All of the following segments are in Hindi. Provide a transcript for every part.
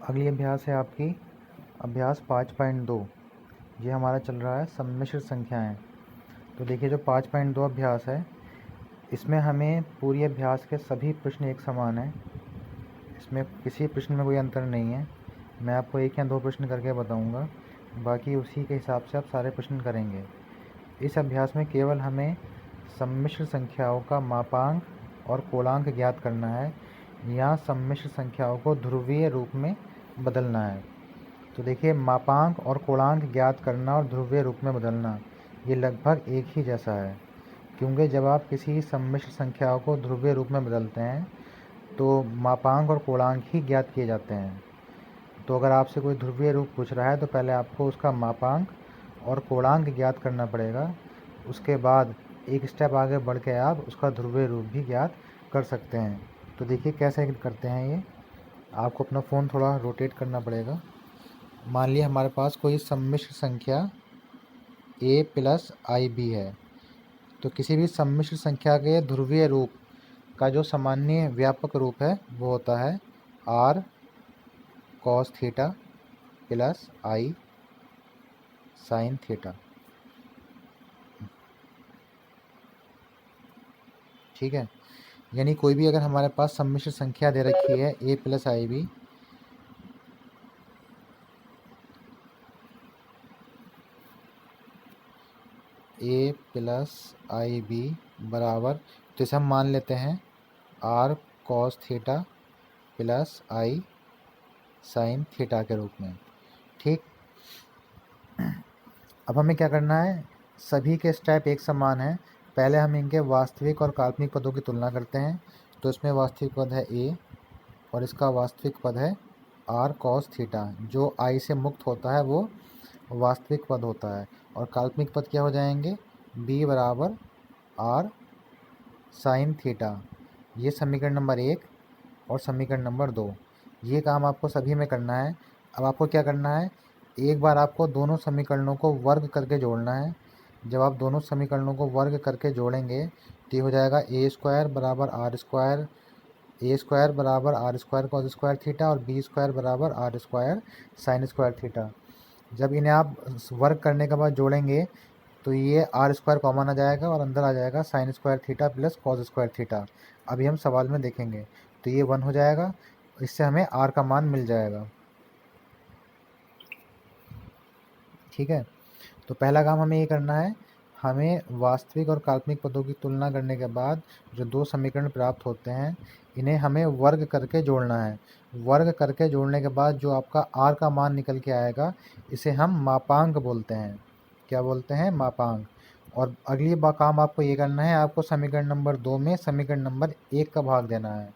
अगली अभ्यास है आपकी अभ्यास 5.2। ये हमारा चल रहा है सम्मिश्र संख्याएं। तो देखिए जो 5.2 अभ्यास है इसमें हमें पूरी अभ्यास के सभी प्रश्न एक समान हैं। इसमें किसी प्रश्न में कोई अंतर नहीं है। मैं आपको एक या दो प्रश्न करके बताऊंगा, बाकी उसी के हिसाब से आप सारे प्रश्न करेंगे। इस अभ्यास में केवल हमें सम्मिश्र संख्याओं का मापांक और कोणांक ज्ञात करना है या सम्मिश्र संख्याओं को ध्रुवीय रूप में बदलना है। तो देखिए मापांक और कोणांक ज्ञात करना और ध्रुवीय रूप में बदलना ये लगभग एक ही जैसा है, क्योंकि जब आप किसी सम्मिश्र संख्याओं को ध्रुवीय रूप में बदलते हैं तो मापांक और कोणांक ही ज्ञात किए जाते हैं। तो अगर आपसे कोई ध्रुवीय रूप पूछ रहा है तो पहले आपको उसका मापांक और कोणांक ज्ञात करना पड़ेगा। उसके बाद एक स्टेप आगे बढ़ के आप उसका ध्रुवीय रूप भी ज्ञात कर सकते हैं। तो देखिए कैसे करते हैं ये। आपको अपना फ़ोन थोड़ा रोटेट करना पड़ेगा। मान लिया हमारे पास कोई सम्मिश्र संख्या a प्लस आई बी है। तो किसी भी सम्मिश्र संख्या के ध्रुवीय रूप का जो सामान्य व्यापक रूप है वो होता है r cos theta plus i sin theta. ठीक है, यानी कोई भी अगर हमारे पास सम्मिश्र संख्या दे रखी है a plus i b, a plus i b बराबर, तो इसे हम मान लेते हैं r cos theta plus i sin theta के रूप में। ठीक, अब हमें क्या करना है, सभी के स्टेप एक समान हैं। पहले हम इनके वास्तविक और काल्पनिक पदों की तुलना करते हैं। तो इसमें वास्तविक पद है a और इसका वास्तविक पद है r cos थीटा। जो i से मुक्त होता है वो वास्तविक पद होता है। और काल्पनिक पद क्या हो जाएंगे, b बराबर r sin थीटा। ये समीकरण नंबर 1 और समीकरण नंबर 2। ये काम आपको सभी में करना है। अब आपको क्या करना है, एक बार आपको दोनों समीकरणों को वर्ग करके जोड़ना है। जब आप दोनों समीकरणों को वर्ग करके जोड़ेंगे तो ये हो जाएगा a स्क्वायर बराबर आर स्क्वायर, a स्क्वायर बराबर r square cos square theta और b स्क्वायर बराबर r square sine square theta. जब इन्हें आप वर्ग करने के बाद जोड़ेंगे तो ये आर स्क्वायर कॉमन आ जाएगा और अंदर आ जाएगा sign square theta plus cos square theta. अभी हम सवाल में देखेंगे तो ये 1 हो जाएगा। इससे हमें आर का मान मिल जाएगा। ठीक है, तो पहला काम हमें ये करना है, हमें वास्तविक और काल्पनिक पदों की तुलना करने के बाद जो दो समीकरण प्राप्त होते हैं इन्हें हमें वर्ग करके जोड़ना है। वर्ग करके जोड़ने के बाद जो आपका आर का मान निकल के आएगा इसे हम मापांक बोलते हैं। क्या बोलते हैं, मापांक। और अगली बार काम आपको ये करना है, आपको समीकरण नंबर 2 में समीकरण नंबर 1 का भाग देना है।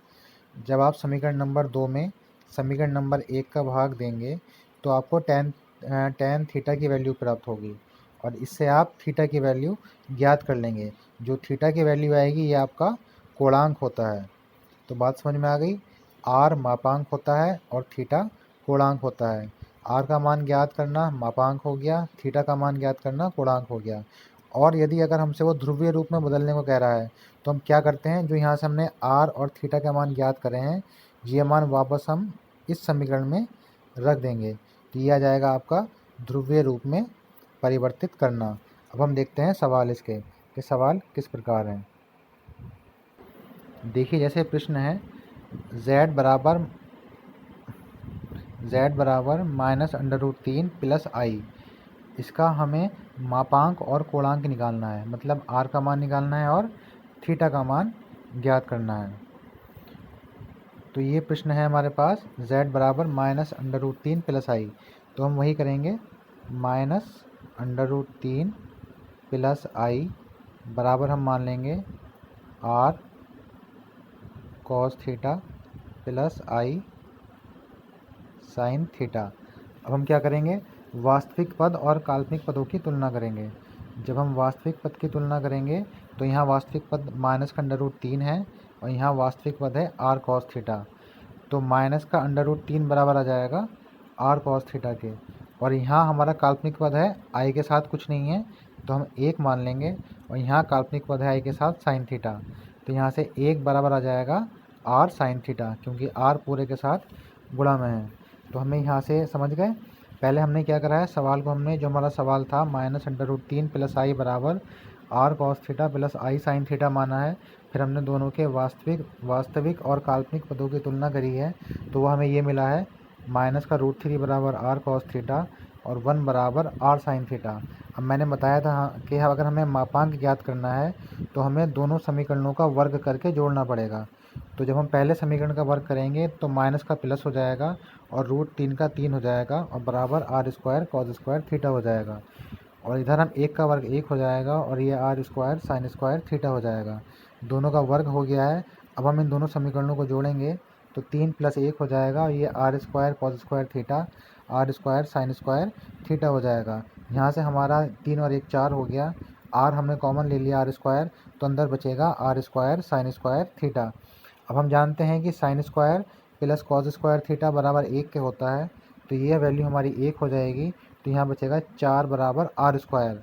जब आप समीकरण नंबर 2 में समीकरण नंबर 1 का भाग देंगे तो आपको tan थीटा की वैल्यू प्राप्त होगी और इससे आप थीटा की वैल्यू ज्ञात कर लेंगे। जो थीटा की वैल्यू आएगी ये आपका कोणांक होता है। तो बात समझ में आ गई, r मापांक होता है और थीटा कोणांक होता है। r का मान ज्ञात करना मापांक हो गया, थीटा का मान ज्ञात करना कोणांक हो गया। और यदि अगर हमसे वो ध्रुवीय रूप में बदलने को कह रहा है तो हम क्या करते हैं, जो यहाँ से हमने r और थीटा का मान ज्ञात करे हैं ये मान वापस हम इस समीकरण में रख देंगे। तो ये आ जाएगा आपका ध्रुवीय रूप में परिवर्तित करना। अब हम देखते हैं सवाल इसके कि सवाल किस प्रकार है। देखिए जैसे प्रश्न है z बराबर माइनस अंडर रूट 3 प्लस आई। इसका हमें मापांक और कोणांक निकालना है, मतलब r का मान निकालना है और थीटा का मान ज्ञात करना है। तो ये प्रश्न है हमारे पास z बराबर माइनस अंडर रूट 3 प्लस आई। तो हम वही करेंगे, माइनस अंडर रूट 3 प्लस आई बराबर हम मान लेंगे r cos थीटा प्लस आई साइन थीटा। अब हम क्या करेंगे, वास्तविक पद और काल्पनिक पदों की तुलना करेंगे। जब हम वास्तविक पद की तुलना करेंगे तो यहाँ वास्तविक पद माइनस का अंडर रूट 3 है और यहाँ वास्तविक पद है r cos थीटा। तो माइनस का अंडर रूट 3 बराबर आ जाएगा r cos थीटा के। और यहाँ हमारा काल्पनिक पद है i के साथ कुछ नहीं है तो हम 1 मान लेंगे और यहाँ काल्पनिक पद है i के साथ साइन थीटा। तो यहाँ से 1 बराबर आ जाएगा r साइन थीटा, क्योंकि r पूरे के साथ गुणा में है। तो हमें यहाँ से समझ गए। पहले हमने क्या करा है, सवाल को हमने, जो हमारा सवाल था -√3 + i बराबर r cos theta plus i sin theta माना है। फिर हमने दोनों के वास्तविक और काल्पनिक पदों की तुलना करी है, तो वो हमें ये मिला है -√3 बराबर r cos थीटा और 1 बराबर r sin थीटा। अब मैंने बताया था कि अगर हमें मापांक ज्ञात करना है तो हमें दोनों समीकरणों का वर्ग करके जोड़ना पड़ेगा। तो जब हम पहले समीकरण का वर्ग करेंगे तो माइनस का प्लस हो जाएगा और √3 का 3 हो जाएगा और बराबर r² cos² थीटा हो जाएगा। और इधर हम 1 का वर्ग 1 हो जाएगा और ये r² sin² थीटा हो जाएगा। दोनों का वर्ग हो गया है। अब हम इन दोनों समीकरणों को जोड़ेंगे तो 3 + 1 हो जाएगा और ये r² cos² theta r² sin² theta हो जाएगा। यहाँ से हमारा 3 और 1 4 हो गया। r हमने कॉमन ले लिया r², तो अंदर बचेगा r² sin² थीटा। अब हम जानते हैं कि sin² प्लस cos² थीटा बराबर 1 के होता है, तो ये वैल्यू हमारी 1 हो जाएगी। तो यहाँ बचेगा 4 बराबर r²।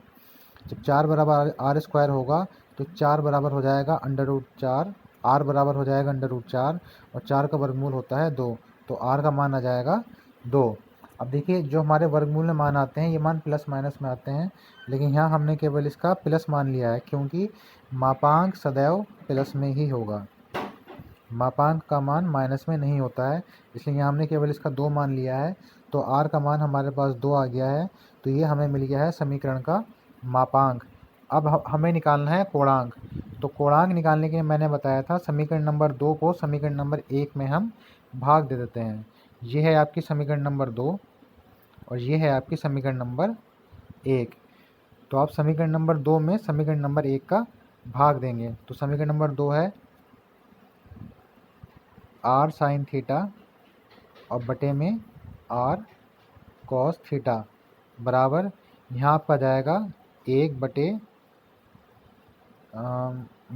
जब 4 बराबर r² होगा तो 4 बराबर हो जाएगा √4, r बराबर हो जाएगा √4 और 4 का वर्गमूल होता है 2, तो r का मान आ जाएगा 2। अब देखिए, जो हमारे वर्गमूल में मान आते हैं ये मान प्लस माइनस में आते हैं, लेकिन यहाँ हमने केवल इसका प्लस मान लिया है, क्योंकि मापांक सदैव प्लस में ही होगा, मापांक का मान माइनस में नहीं होता है। इसलिए यहाँ हमने केवल इसका 2 मान लिया है, तो r का मान हमारे पास 2 आ गया है। तो ये हमें मिल गया है समीकरण का मापांक। अब हमें निकालना है कोणांक। तो कोणांक निकालने के लिए मैंने बताया था समीकरण नंबर 2 को समीकरण नंबर 1 में हम भाग दे देते हैं। ये है आपकी समीकरण नंबर 2 और ये है आपकी समीकरण नंबर 1। तो आप समीकरण नंबर 2 में समीकरण नंबर 1 का भाग देंगे। तो समीकरण नंबर 2 है r sin थीटा और बटे में r cos थीटा बराबर, यहाँ आपका जाएगा 1 बटे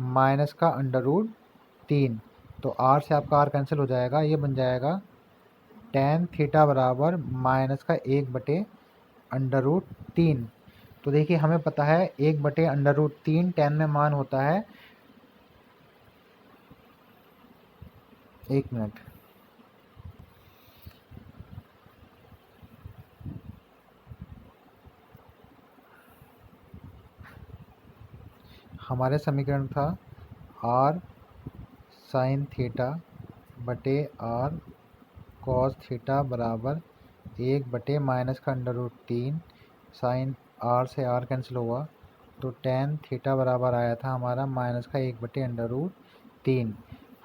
माइनस का √3। तो r से आपका r कैंसिल हो जाएगा, ये बन जाएगा tan थीटा बराबर माइनस का 1 बटे √3। तो देखिए, हमें पता है 1 बटे √3 tan में मान होता है, 1 मिनट, हमारे समीकरण था r sin थीटा बटे r cos थीटा बराबर 1 बटे माइनस का √3, साइन r से r कैंसिल हुआ तो tan थीटा बराबर आया था हमारा माइनस का 1 बटे √3।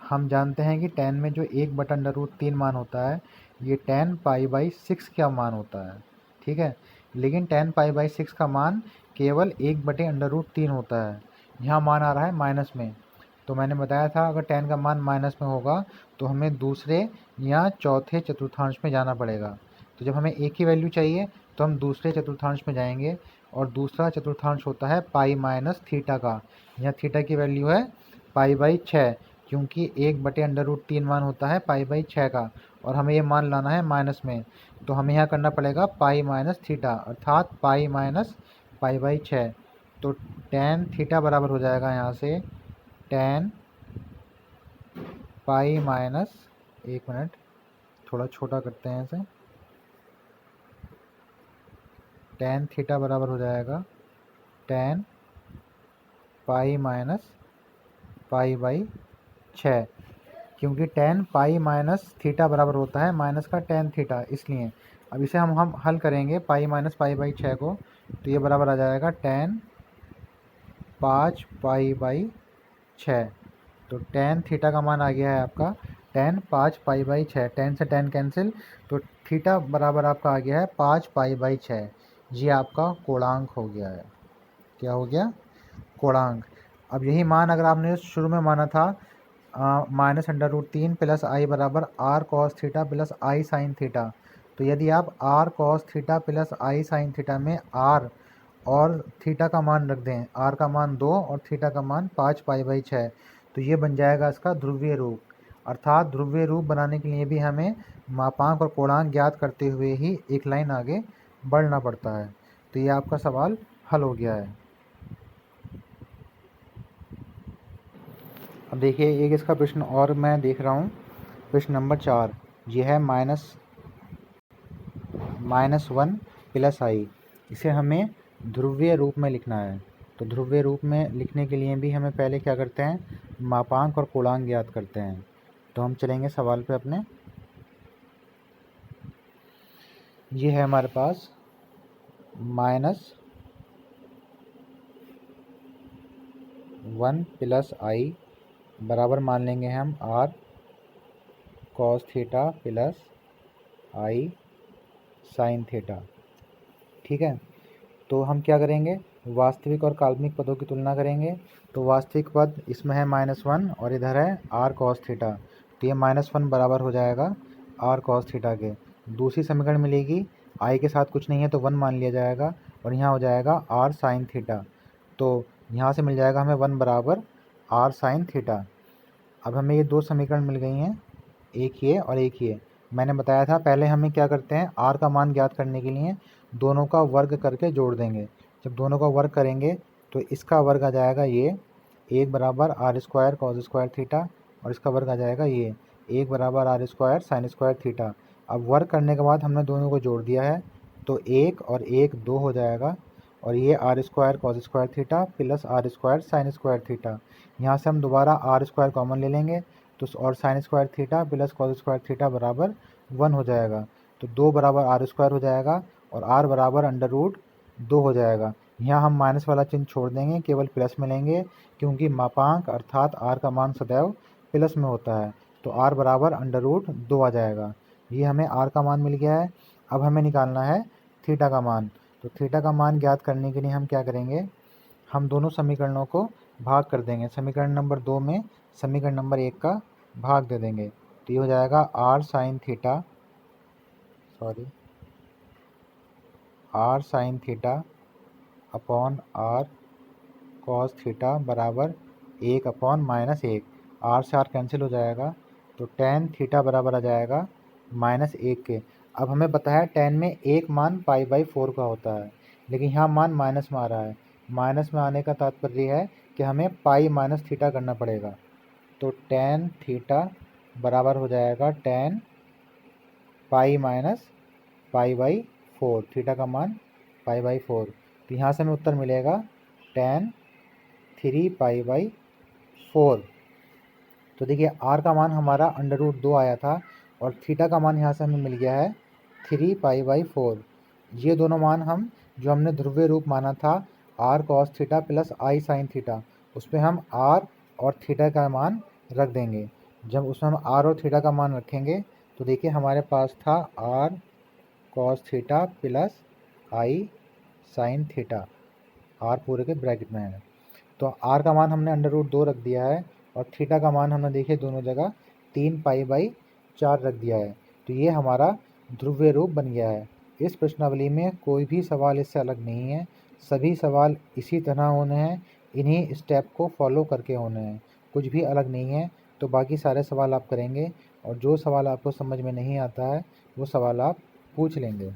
हम जानते हैं कि tan में जो 1 बटा √3 मान होता है, ये tan π/6 का मान होता है, ठीक है। लेकिन tan π/6 का मान केवल 1 बटे √3 होता है। यहाँ मान आ रहा है माइनस में, तो मैंने बताया था अगर tan का मान माइनस में होगा तो हमें दूसरे या चौथे चतुर्थांश में जाना पड़ेगा। तो जब हमें एक ही वैल्यू चाहिए तो हम दूसरे चतुर्थांश में जाएंगे, और दूसरा चतुर्थांश होता है π-θ का। यहाँ थीटा की वैल्यू है π/6, क्योंकि 1 बटे √3 मान होता है π/6 का, और हमें ये मान लाना है माइनस में। तो हमें यहाँ करना पड़ेगा π-θ, अर्थात π-π/6। तो tan थीटा बराबर हो जाएगा यहाँ से tan π-, 1 मिनट, थोड़ा छोटा करते हैं इसे, tan थीटा बराबर हो जाएगा tan π-π/6, क्योंकि tan π-θ बराबर होता है माइनस का tan थीटा, इसलिए। अब इसे हम हल करेंगे π-π/6 को, तो ये बराबर आ जाएगा tan 5π/6। तो tan थीटा का मान आ गया है आपका tan 5π/6, tan से tan कैंसिल, तो थीटा बराबर आपका आ गया है 5π/6। ये आपका कोणांक हो गया है। क्या हो गया? कोणांक। अब यही मान अगर आपने शुरू में माना था -√3 + i बराबर r cos theta plus i sin theta, तो यदि आप r cos theta plus i sin theta में r और थीटा का मान रख दें, r का मान 2 और थीटा का मान 5π/6, तो ये बन जाएगा इसका ध्रुवीय रूप। अर्थात ध्रुवीय रूप बनाने के लिए भी हमें मापांक और कोणांक ज्ञात करते हुए ही एक लाइन आगे बढ़ना पड़ता है। तो ये आपका सवाल हल हो गया है। अब देखिए, एक इसका प्रश्न और मैं देख रहा हूँ, प्रश्न नंबर 4। ये है -1 प्लस आई। इसे हमें ध्रुवीय रूप में लिखना है। तो ध्रुवीय रूप में लिखने के लिए भी हमें पहले क्या करते हैं, मापांक और पूर्णांक ज्ञात करते हैं। तो हम चलेंगे सवाल पे अपने। ये है हमारे पास -1 प्लस आई बराबर मान लेंगे हम r cos थीटा प्लस आई साइन थीटा। ठीक है, तो हम क्या करेंगे, वास्तविक और काल्पनिक पदों की तुलना करेंगे। तो वास्तविक पद इसमें है -1 और इधर है r cos थीटा। तो ये -1 बराबर हो जाएगा r cos थीटा के। दूसरी समीकरण मिलेगी, i के साथ कुछ नहीं है तो 1 मान लिया जाएगा और यहाँ हो जाएगा r साइन थीटा। तो यहाँ से मिल जाएगा हमें 1 बराबर r साइन थीटा। अब हमें ये दो समीकरण मिल गई हैं, एक ये और एक ये। मैंने बताया था पहले हमें क्या करते हैं, r का मान ज्ञात करने के लिए दोनों का वर्ग करके जोड़ देंगे। जब दोनों का वर्ग करेंगे तो इसका वर्ग आ जाएगा ये 1 बराबर r square cos square theta, और इसका वर्ग आ जाएगा ये 1 बराबर r square sine square theta. अब वर्ग करने के बाद हमने दोनों को जोड़ दिया है तो 1 और 1 2 हो जाएगा, और ये r square cos square theta plus r square sine square theta. यहाँ से हम दोबारा r स्क्वायर कॉमन ले लेंगे तो और sign square theta plus cos square theta बराबर 1 हो जाएगा। तो 2 बराबर r स्क्वायर हो जाएगा और r बराबर √2 हो जाएगा। यहाँ हम माइनस वाला चिन्ह छोड़ देंगे, केवल प्लस में लेंगे, क्योंकि मापांक अर्थात r का मान सदैव प्लस में होता है। तो r बराबर √2 आ जाएगा। ये हमें r का मान मिल गया है। अब हमें निकालना है थीटा का मान। तो थीटा का मान ज्ञात करने के लिए हम क्या करेंगे, हम दोनों समीकरणों को भाग कर देंगे। समीकरण नंबर 2 में समीकरण नंबर 1 का भाग दे देंगे। तो ये हो जाएगा r sine theta upon r cos theta बराबर 1 अपॉन -1। r से r कैंसिल हो जाएगा तो tan थीटा बराबर आ जाएगा -1 के। अब हमें पता है tan में एक मान π/4 का होता है, लेकिन यहाँ मान माइनस में आ रहा है। माइनस में आने का तात्पर्य है कि हमें पाई माइनस थीटा करना पड़ेगा। तो tan थीटा बराबर हो जाएगा tan पाई माइनस π/4, थीटा का मान π/4। तो यहाँ से हमें उत्तर मिलेगा tan 3π/4। तो देखिए r का मान हमारा √2 आया था और थीटा का मान यहाँ से हमें मिल गया है 3π/4। ये दोनों मान हम जो हमने ध्रुवीय रूप माना था r cos theta plus i sine theta, उस पर हम r और थीटा का मान रख देंगे। जब उसमें हम r और थीटा का मान रखेंगे तो देखिए हमारे पास था r cos theta plus i sine theta, r पूरे के ब्रैकेट में है। तो r का मान हमने √2 रख दिया है और थीटा का मान हमने देखिए दोनों जगह 3π/4 रख दिया है। तो ये हमारा ध्रुवीय रूप बन गया है। इस प्रश्नावली में कोई भी सवाल इससे अलग नहीं है, सभी सवाल इसी तरह होने हैं, इन्हीं स्टेप को फॉलो करके होने हैं, कुछ भी अलग नहीं है। तो बाकी सारे सवाल आप करेंगे और जो सवाल आपको समझ में नहीं आता है वो सवाल आप पूछ लेंगे।